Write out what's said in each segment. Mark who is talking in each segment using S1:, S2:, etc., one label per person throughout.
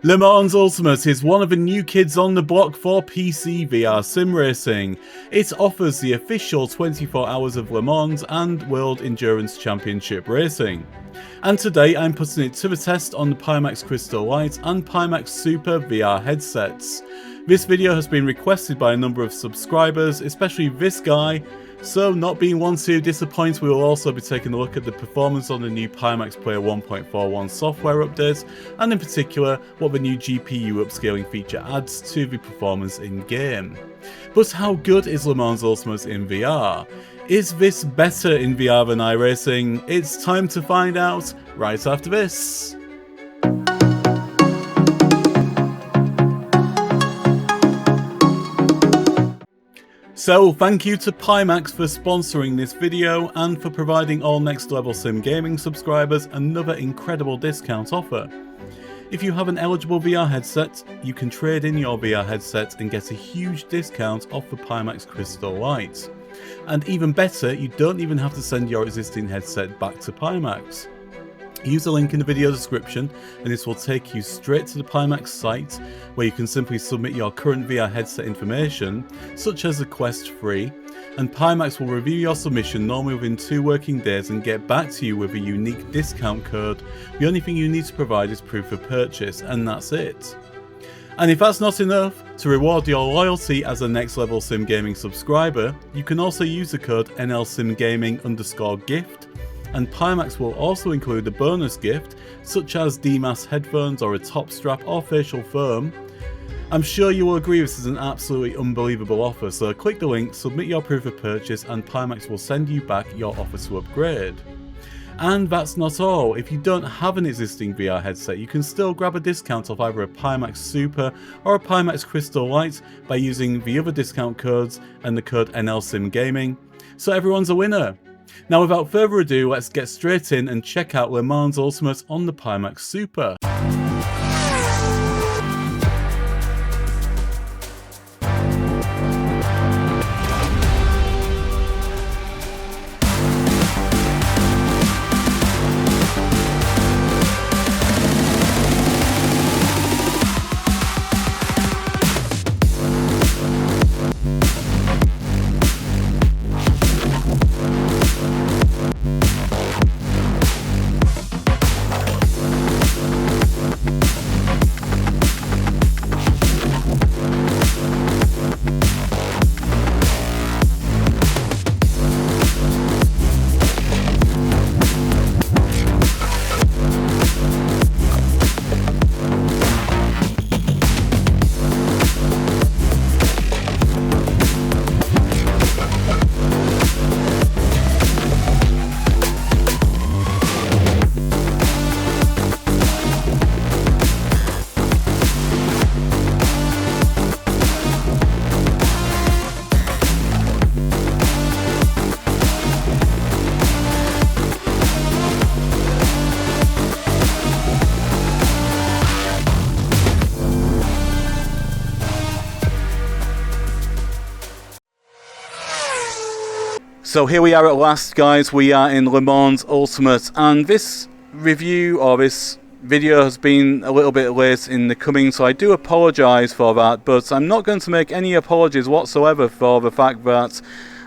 S1: Le Mans Ultimate is one of the new kids on the block for PC VR sim racing. It offers the official 24 hours of Le Mans and World Endurance Championship racing. And today I'm putting it to the test on the Pimax Crystal Light and Pimax Super VR headsets. This video has been requested by a number of subscribers, especially this guy, so not being one to disappoint, we will also be taking a look at the performance on the new Pimax Player 1.41 software update, and in particular what the new GPU upscaling feature adds to the performance in-game. But how good is Le Mans Ultimate in VR? Is this better in VR than iRacing? It's time to find out right after this. So thank you to Pimax for sponsoring this video and for providing all Next Level Sim Gaming subscribers another incredible discount offer. If you have an eligible VR headset, you can trade in your VR headset and get a huge discount off the Pimax Crystal Light. And even better, you don't even have to send your existing headset back to Pimax. Use the link in the video description and this will take you straight to the Pimax site, where you can simply submit your current VR headset information, such as the Quest 3, and Pimax will review your submission normally within 2 working days and get back to you with a unique discount code. The only thing you need to provide is proof of purchase, and that's it. And if that's not enough, to reward your loyalty as a Next Level Sim Gaming subscriber, you can also use the code NLSimGaming_gift, and Pimax will also include a bonus gift such as DMAS headphones or a top strap or facial foam. I'm sure you will agree this is an absolutely unbelievable offer, so click the link, submit your proof of purchase, and Pimax will send you back your offer to upgrade. And that's not all. If you don't have an existing VR headset, you can still grab a discount off either a Pimax Super or a Pimax Crystal Light by using the other discount codes and the code NLSimGaming. So everyone's a winner. Now without further ado, let's get straight in and check out Le Mans Ultimate on the Pimax Super. So here we are at last, guys. We are in Le Mans Ultimate, and this review or this video has been a little bit late in the coming, so I do apologise for that, but I'm not going to make any apologies whatsoever for the fact that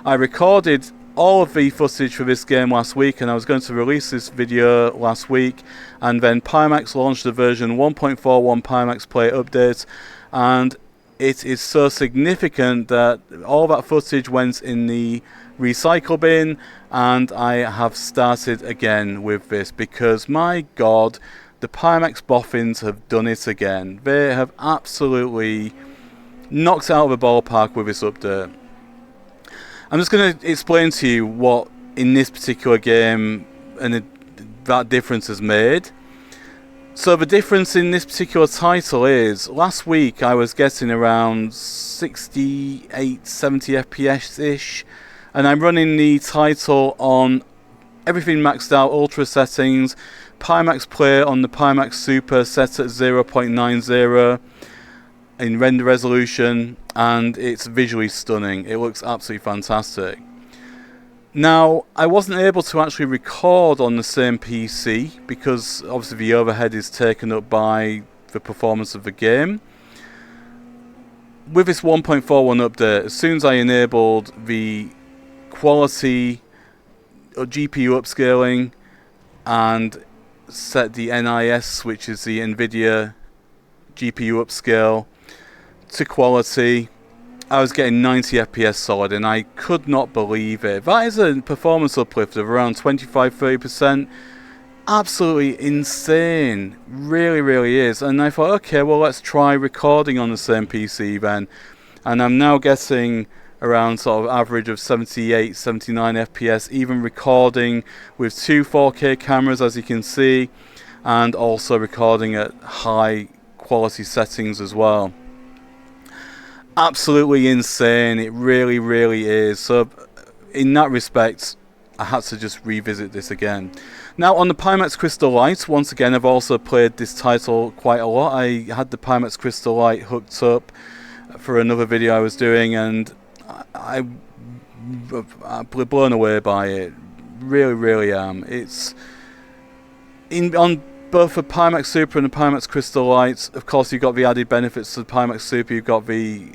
S1: I recorded all of the footage for this game last week, and I was going to release this video last week, and then Pimax launched the version 1.41 Pimax Play update, and it is so significant that all that footage went in the recycle bin, and I have started again with this because, my god, the Pimax boffins have done it again. They have absolutely knocked out of the ballpark with this update. I'm just going to explain to you what in this particular game and that difference has made. So the difference in this particular title is, last week I was getting around 68, 70 FPS-ish, and I'm running the title on everything maxed out, ultra settings, Pimax Play on the Pimax Super set at 0.90 in render resolution, and it's visually stunning. It looks absolutely fantastic. Now, I wasn't able to actually record on the same PC because obviously the overhead is taken up by the performance of the game. With this 1.41 update, as soon as I enabled the quality GPU upscaling and set the NIS, which is the NVIDIA GPU upscale, to quality, I was getting 90 FPS solid, and I could not believe it. That is a performance uplift of around 25-30%. Absolutely insane. Really, really is. And I thought, okay, well, let's try recording on the same PC then. And I'm now getting around sort of average of 78, 79 FPS, even recording with two 4K cameras, as you can see, and also recording at high quality settings as well. Absolutely insane. It really, really is. So in that respect, I had to just revisit this again. Now on the Pimax Crystal Light, once again, I've also played this title quite a lot. I had the Pimax Crystal Light hooked up for another video I was doing, and I'm blown away by it. Really, really am. It's on both the Pimax Super and the Pimax Crystal Light. Of course, you've got the added benefits of the Pimax Super. You've got the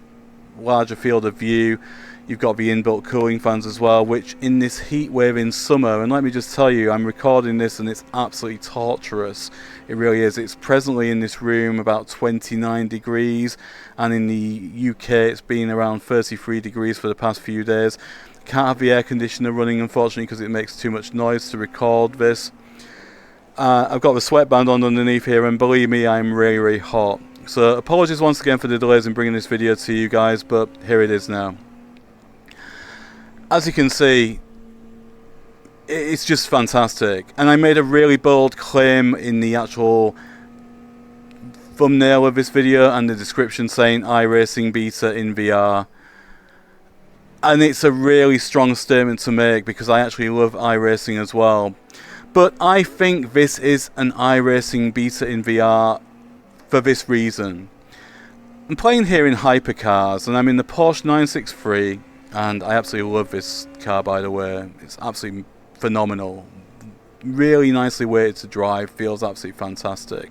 S1: larger field of view. You've got the inbuilt cooling fans as well, which in this heat wave in summer, and let me just tell you, I'm recording this and it's absolutely torturous. It really is. It's presently in this room about 29 degrees, and in the UK it's been around 33 degrees for the past few days. Can't have the air conditioner running, unfortunately, because it makes too much noise to record this. I've got the sweatband on underneath here, and believe me, I'm really, really hot. So apologies once again for the delays in bringing this video to you guys, but here it is now. As you can see, it's just fantastic. And I made a really bold claim in the actual thumbnail of this video and the description saying iRacing beta in VR. And it's a really strong statement to make because I actually love iRacing as well. But I think this is an iRacing beta in VR for this reason. I'm playing here in hypercars, and I'm in the Porsche 963, and I absolutely love this car, by the way. It's absolutely phenomenal. Really nicely weighted to drive, feels absolutely fantastic.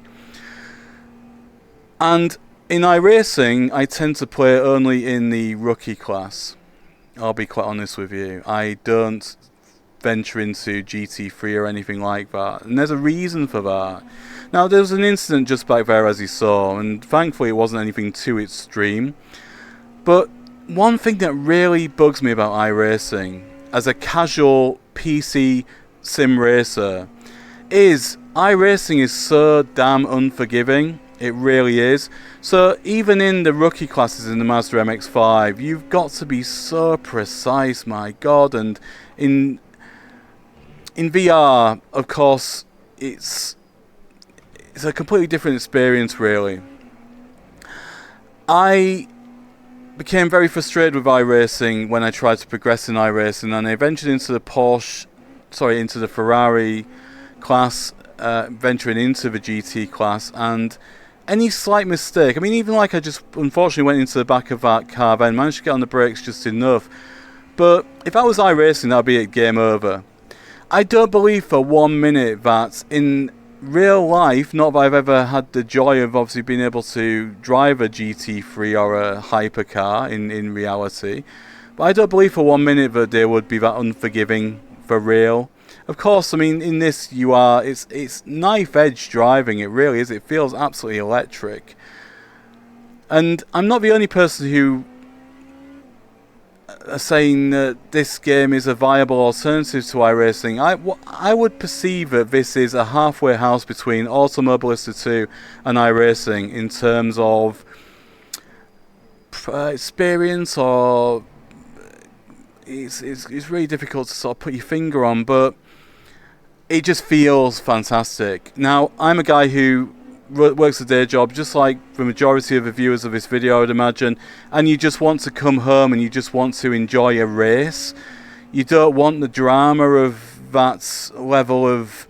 S1: And in iRacing, I tend to play only in the rookie class. I'll be quite honest with you. I don't venture into GT3 or anything like that, and there's a reason for that. Now, there was an incident just back there, as you saw, and thankfully it wasn't anything too extreme. But one thing that really bugs me about iRacing as a casual PC sim racer is iRacing is so damn unforgiving. It really is. So even in the rookie classes in the Mazda MX-5, you've got to be so precise, my god. And in VR, of course, it's a completely different experience, really. I became very frustrated with iRacing when I tried to progress in iRacing, and I ventured into the Ferrari class, venturing into the GT class, and any slight mistake, I mean, even like I just unfortunately went into the back of that car, then managed to get on the brakes just enough. But if I was iRacing, that would be a game over. I don't believe for 1 minute that in real life, not that I've ever had the joy of obviously being able to drive a GT3 or a hypercar in reality, but I don't believe for 1 minute that they would be that unforgiving for real. Of course, I mean, in this it's knife edge driving, it really is. It feels absolutely electric. And I'm not the only person who are saying that this game is a viable alternative to iRacing. I would perceive that this is a halfway house between Automobilista 2 and iRacing in terms of experience, or it's really difficult to sort of put your finger on, but it just feels fantastic. Now, I'm a guy who works a day job, just like the majority of the viewers of this video, I would imagine, and you just want to come home and you just want to enjoy a race. You don't want the drama of that level of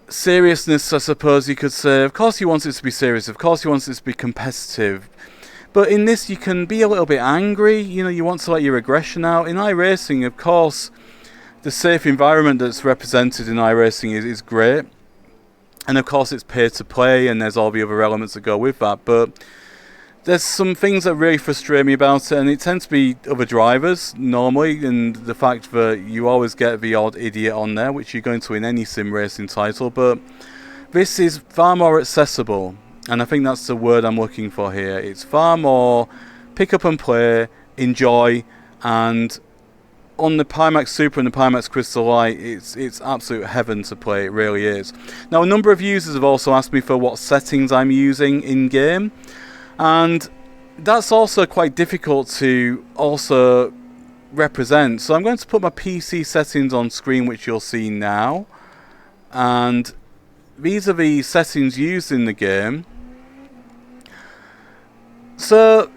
S1: seriousness, I suppose you could say. Of course you want it to be serious, of course you want it to be competitive, but in this you can be a little bit angry, you know, you want to let your aggression out. In iRacing, of course, the safe environment that's represented in iRacing is great. And of course it's pay to play, and there's all the other elements that go with that. But there's some things that really frustrate me about it, and it tends to be other drivers normally, and the fact that you always get the odd idiot on there, which you're going to in any sim racing title. But this is far more accessible, and I think that's the word I'm looking for here. It's far more pick up and play, enjoy, and on the Pimax Super and the Pimax Crystal Light, it's absolute heaven to play. It really is. Now, a number of users have also asked me for what settings I'm using in game, and that's also quite difficult to also represent. So I'm going to put my PC settings on screen, which you'll see now, and these are the settings used in the game. So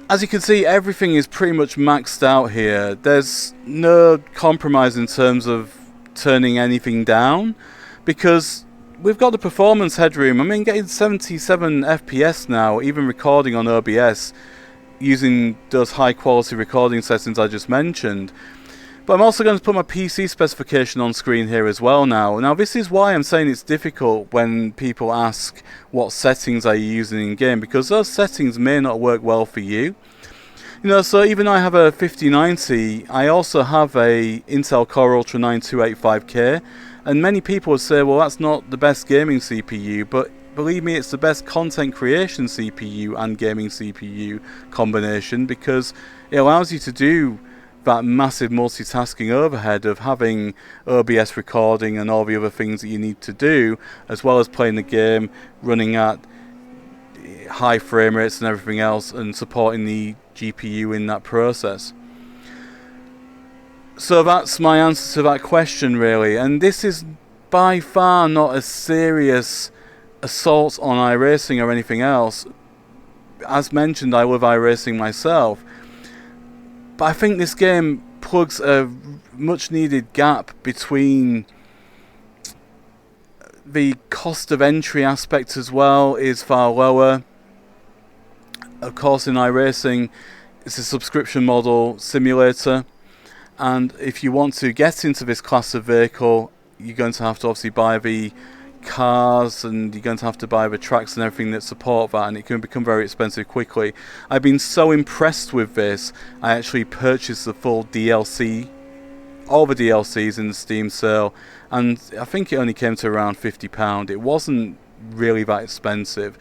S1: as you can see, everything is pretty much maxed out here. There's no compromise in terms of turning anything down, because we've got the performance headroom. I mean, getting 77 FPS now, even recording on OBS, using those high quality recording settings I just mentioned. But I'm also going to put my PC specification on screen here as well now. Now, this is why I'm saying it's difficult when people ask what settings are you using in game, because those settings may not work well for you. You know, so even though I have a 5090, I also have a Intel Core Ultra 9 285K, and many people would say, well, that's not the best gaming CPU, but believe me, it's the best content creation CPU and gaming CPU combination, because it allows you to do that massive multitasking overhead of having OBS recording and all the other things that you need to do, as well as playing the game, running at high frame rates and everything else, and supporting the GPU in that process. So that's my answer to that question, really. And this is by far not a serious assault on iRacing or anything else. As mentioned, I love iRacing myself. But I think this game plugs a much needed gap between the cost of entry aspect as well is far lower. Of course, in iRacing, it's a subscription model simulator, and if you want to get into this class of vehicle, you're going to have to obviously buy the cars, and you're going to have to buy the tracks and everything that support that, and it can become very expensive quickly. I've been so impressed with this, I actually purchased the full DLC, all the DLCs in the Steam sale, and I think it only came to around £50. It wasn't really that expensive.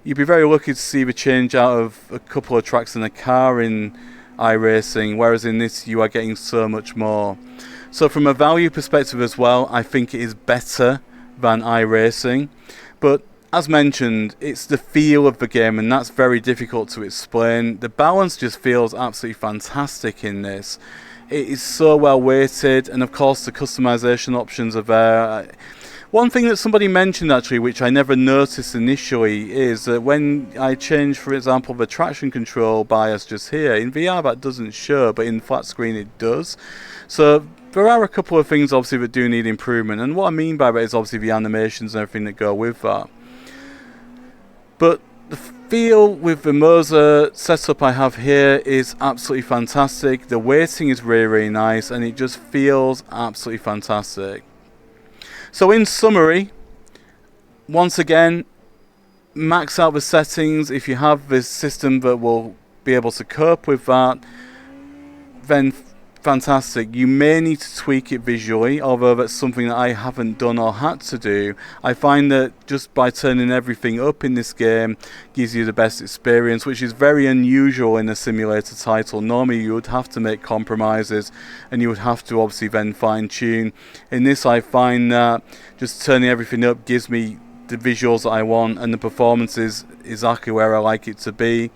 S1: You'd be very lucky to see the change out of a couple of tracks in a car in iRacing, whereas in this you are getting so much more. So from a value perspective as well, I think it is better than iRacing, but as mentioned, it's the feel of the game, and that's very difficult to explain. The balance just feels absolutely fantastic in this. It is so well weighted, and of course the customization options are there. One thing that somebody mentioned actually, which I never noticed initially, is that when I change, for example, the traction control bias just here, in VR that doesn't show, but in flat screen it does. So there are a couple of things obviously that do need improvement, and what I mean by that is obviously the animations and everything that go with that. But the feel with the Moser setup I have here is absolutely fantastic. The weighting is really, really nice, and it just feels absolutely fantastic. So in summary, once again, max out the settings. If you have this system that will be able to cope with that, then fantastic. You may need to tweak it visually, although that's something that I haven't done or had to do. I find that just by turning everything up in this game gives you the best experience, which is very unusual in a simulator title. Normally you would have to make compromises, and you would have to obviously then fine tune. In this, I find that just turning everything up gives me the visuals that I want, and the performance is exactly where I like it to be.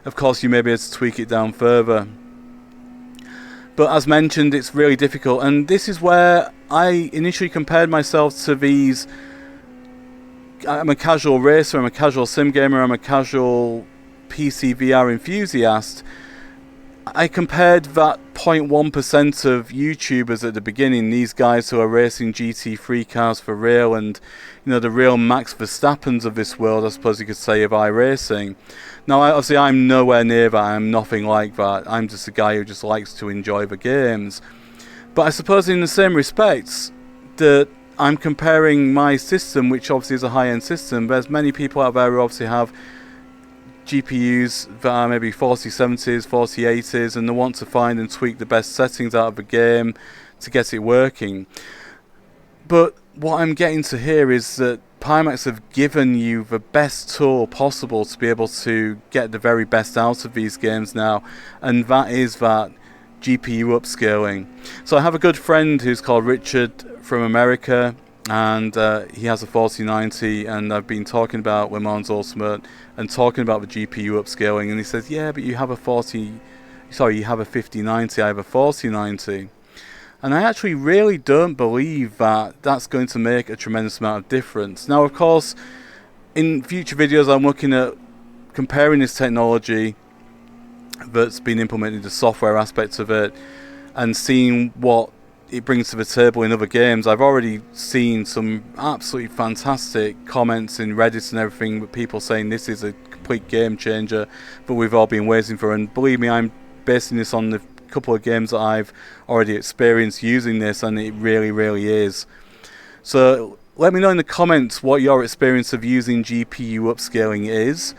S1: Of course, you may be able to tweak it down further. But as mentioned, it's really difficult, and this is where I initially compared myself to these. I'm a casual racer, I'm a casual sim gamer, I'm a casual PC VR enthusiast. I compared that 0.1% of YouTubers at the beginning, these guys who are racing GT3 cars for real, and you know, the real Max Verstappens of this world, I suppose you could say, of iRacing. Now, obviously, I'm nowhere near that. I'm nothing like that. I'm just a guy who just likes to enjoy the games. But I suppose in the same respects, that I'm comparing my system, which obviously is a high-end system. There's many people out there who obviously have GPUs that are maybe 4070s, 4080s, and they want to find and tweak the best settings out of the game to get it working. But what I'm getting to here is that Pimax have given you the best tool possible to be able to get the very best out of these games now, and that is that GPU upscaling. So I have a good friend who's called Richard from America, and he has a 4090, and I've been talking about Le Mans Ultimate and talking about the GPU upscaling, and he says, yeah, but you have a 5090, I have a 4090. And I actually really don't believe that that's going to make a tremendous amount of difference. Now, of course, in future videos I'm looking at comparing this technology that's been implemented, the software aspects of it, and seeing what it brings to the table in other games. I've already seen some absolutely fantastic comments in Reddit and everything, with people saying this is a complete game changer that we've all been waiting for. And believe me, I'm basing this on the couple of games that I've already experienced using this, and it really is. So let me know in the comments what your experience of using GPU upscaling is,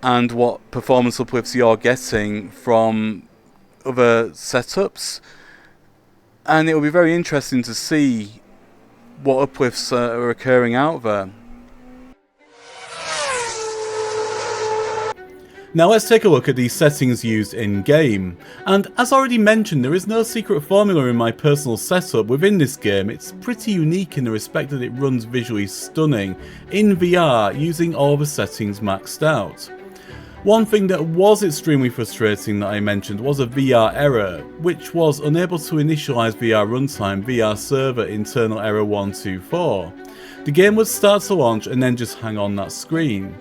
S1: and what performance uplifts you're getting from other setups. And it will be very interesting to see what uplifts are occurring out there.
S2: Now let's take a look at the settings used in game. And as already mentioned, there is no secret formula in my personal setup within this game. It's pretty unique in the respect that it runs visually stunning in VR using all the settings maxed out. One thing that was extremely frustrating that I mentioned was a VR error, which was unable to initialize VR runtime VR server internal error 124. The game would start to launch and then just hang on that screen.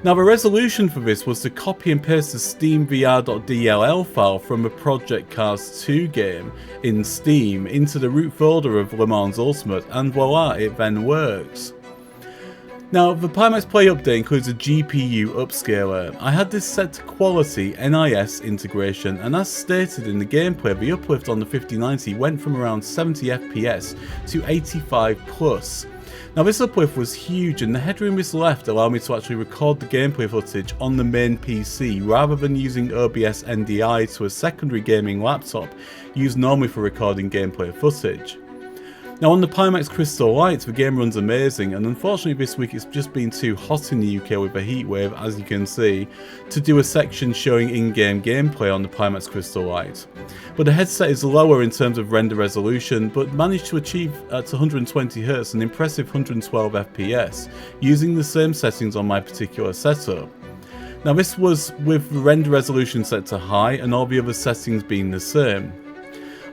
S2: Now the resolution for this was to copy and paste the Steam VR.dll file from the Project Cars 2 game in Steam into the root folder of Le Mans Ultimate, and voila, it then works. Now, the Pimax Play update includes a GPU upscaler. I had this set to quality NIS integration, and as stated in the gameplay, the uplift on the 5090 went from around 70 FPS to 85 plus. Now this uplift was huge, and the headroom this left allowed me to actually record the gameplay footage on the main PC rather than using OBS NDI to a secondary gaming laptop used normally for recording gameplay footage. Now on the Pimax Crystal Light, the game runs amazing, and unfortunately this week it's just been too hot in the UK with a heatwave, as you can see, to do a section showing in-game gameplay on the Pimax Crystal Light. But the headset is lower in terms of render resolution, but managed to achieve at 120Hz an impressive 112 FPS, using the same settings on my particular setup. Now this was with the render resolution set to high and all the other settings being the same.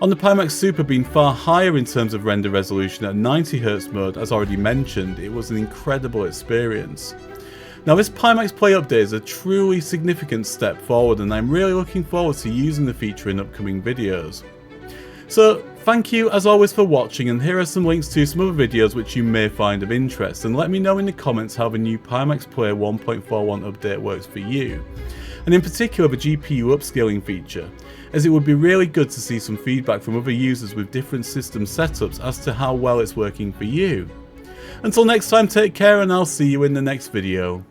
S2: On the Pimax Super being far higher in terms of render resolution at 90Hz mode, as already mentioned, it was an incredible experience. Now this Pimax Play update is a truly significant step forward, and I'm really looking forward to using the feature in upcoming videos. So thank you as always for watching, and here are some links to some other videos which you may find of interest, and let me know in the comments how the new Pimax Play 1.41 update works for you, and in particular the GPU upscaling feature, as it would be really good to see some feedback from other users with different system setups as to how well it's working for you. Until next time, take care, and I'll see you in the next video.